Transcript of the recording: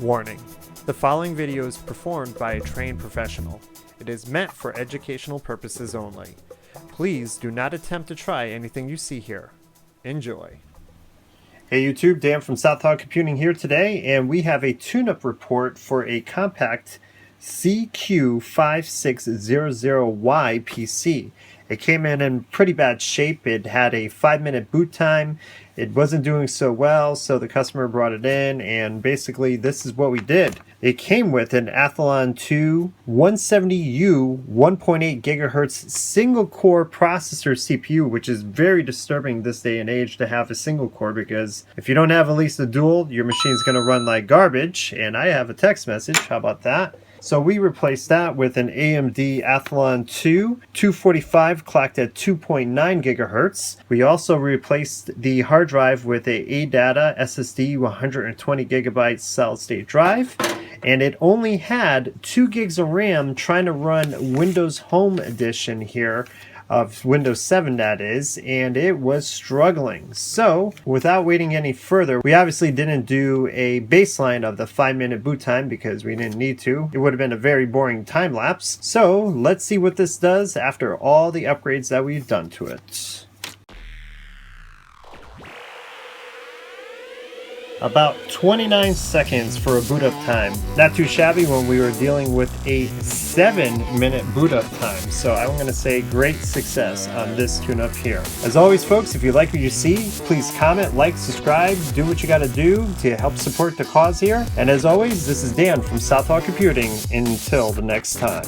Warning: the following video is performed by a trained professional. It is meant for educational purposes only. Please do not attempt to try anything you see here. Enjoy. Hey YouTube, Dan from Compaq Computing here today, and we have a tune-up report for a Compaq CQ5600YPC. It came in pretty bad shape. It had a 5-minute boot time. It wasn't doing so well, so the customer brought it in, and basically this is what we did. It came with an Athlon 2 170U 1.8 gigahertz single core processor CPU, which is very disturbing this day and age to have a single core, because if you don't have at least a dual, your machine's going to run like garbage. And I have a text message, how about that? So we replaced that with an AMD Athlon 2 245 clocked at 2.9 gigahertz. We also replaced the hard drive with a ADATA SSD 120 gigabyte solid state drive. And it only had 2 gigs of RAM trying to run Windows Home Edition here, of Windows 7 that is, and it was struggling. So without waiting any further, we obviously didn't do a baseline of the 5-minute boot time because we didn't need to. It would have been a very boring time lapse. So let's see what this does after all the upgrades that we've done to it. About 29 seconds for a boot up time. Not too shabby when we were dealing with a 7-minute boot up time. So I'm going to say great success on this tune up here. As always folks, if you like what you see, please comment, like, subscribe, do what you got to do to help support the cause here. And as always, this is Dan from Compaq Computing. Until the next time.